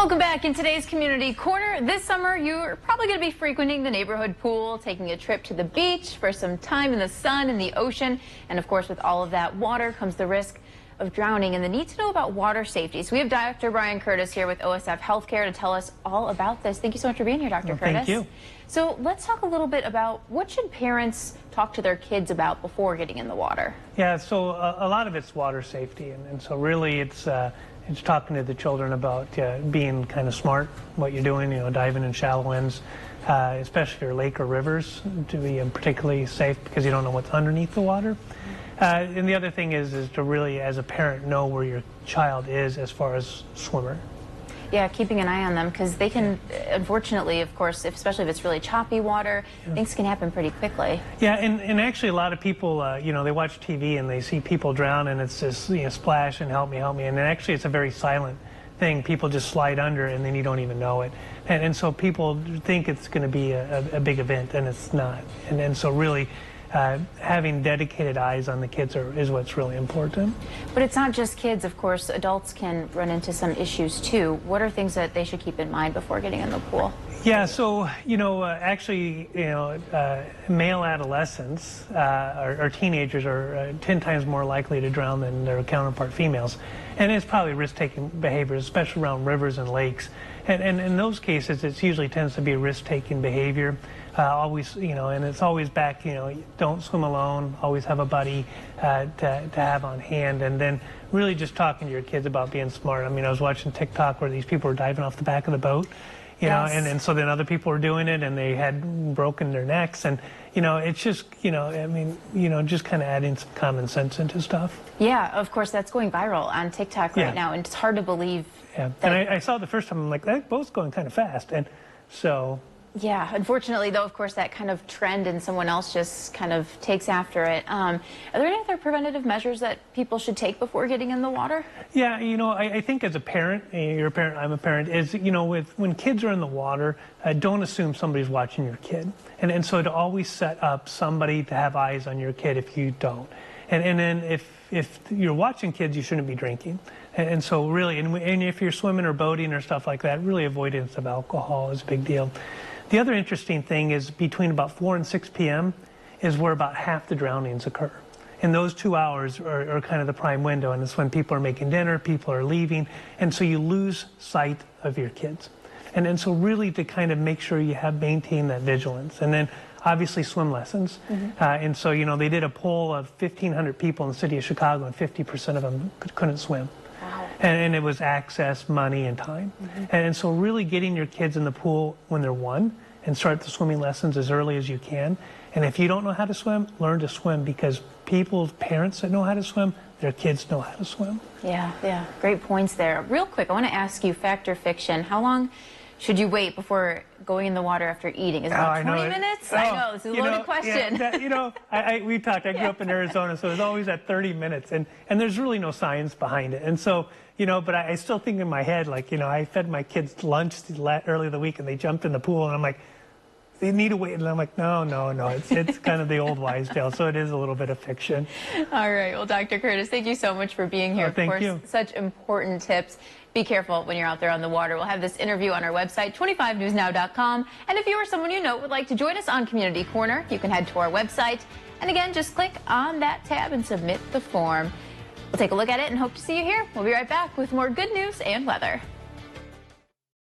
Welcome back. In today's Community Corner, this summer you're probably going to be frequenting the neighborhood pool, taking a trip to the beach for some time in the sun and the ocean. And of course, with all of that water comes the risk of drowning and the need to know about water safety. So we have Dr. Brian Curtis here with OSF Healthcare to tell us all about this. Thank you so much for being here, Dr. Curtis. Thank you. So let's talk a little bit about what should parents talk to their kids about before getting in the water? Yeah, so a lot of it's water safety, and so really it's talking to the children about being kind of smart, what you're doing, diving in shallow ends, especially your lake or rivers, to be particularly safe because you don't know what's underneath the water. And the other thing is to really, as a parent, know where your child is as far as swimmer. Yeah, keeping an eye on them because they can, unfortunately, of course, especially if it's really choppy water, things can happen pretty quickly. Yeah, and actually a lot of people, they watch TV and they see people drown and it's just, splash and help me. And actually it's a very silent thing. People just slide under and then you don't even know it. And so people think it's going to be a big event and it's not. And so really, having dedicated eyes on the kids is what's really important. But it's not just kids, of course. Adults can run into some issues too. What are things that they should keep in mind before getting in the pool? Yeah, so, actually, male adolescents or teenagers are 10 times more likely to drown than their counterpart females. And it's probably risk-taking behavior, especially around rivers and lakes. And in those cases, it usually tends to be risk-taking behavior. Always, and it's always back, don't swim alone, always have a buddy to have on hand. And then really just talking to your kids about being smart. I mean, I was watching TikTok where these people were diving off the back of the boat. And so then other people were doing it and they had broken their necks. And, it's just, just kind of adding some common sense into stuff. Yeah, of course, that's going viral on TikTok right now. And it's hard to believe. Yeah, and I saw it the first time, I'm like, that boat's going kind of fast. And so... Yeah, unfortunately, though, of course, that kind of trend and someone else just kind of takes after it. Are there any other preventative measures that people should take before getting in the water? Yeah, I think as a parent, you're a parent, I'm a parent, is, when kids are in the water, don't assume somebody's watching your kid. And so to always set up somebody to have eyes on your kid if you don't. And then if you're watching kids, you shouldn't be drinking. And so really, and if you're swimming or boating or stuff like that, really avoidance of alcohol is a big deal. The other interesting thing is between about 4 and 6 p.m. is where about half the drownings occur. And those 2 hours are kind of the prime window, and it's when people are making dinner, people are leaving, and so you lose sight of your kids. And so really to kind of make sure you maintain that vigilance. And then obviously swim lessons. And so, they did a poll of 1,500 people in the city of Chicago, and 50% of them couldn't swim. Wow. And it was access, money, and time. And so really getting your kids in the pool when they're 1 and start the swimming lessons as early as you can. And if you don't know how to swim, learn to swim, because parents that know how to swim, their kids know how to swim. Yeah, great points there. Real quick, I want to ask you, fact or fiction, how long should you wait before going in the water after eating? Is it about 20 minutes? I know, this is a loaded question. Yeah, we talked, I grew up in Arizona, so it was always at 30 minutes, and there's really no science behind it. And so, but I still think in my head, like, I fed my kids lunch early in the week, and they jumped in the pool, and I'm like, they need to wait. And I'm like, no, it's kind of the old wives' tale, so it is a little bit of fiction. All right, well, Dr. Curtis, thank you so much for being here. Thank you. Such important tips. Be careful when you're out there on the water. We'll have this interview on our website, 25newsnow.com. And if you or someone you know would like to join us on Community Corner, you can head to our website. And again, just click on that tab and submit the form. We'll take a look at it and hope to see you here. We'll be right back with more good news and weather.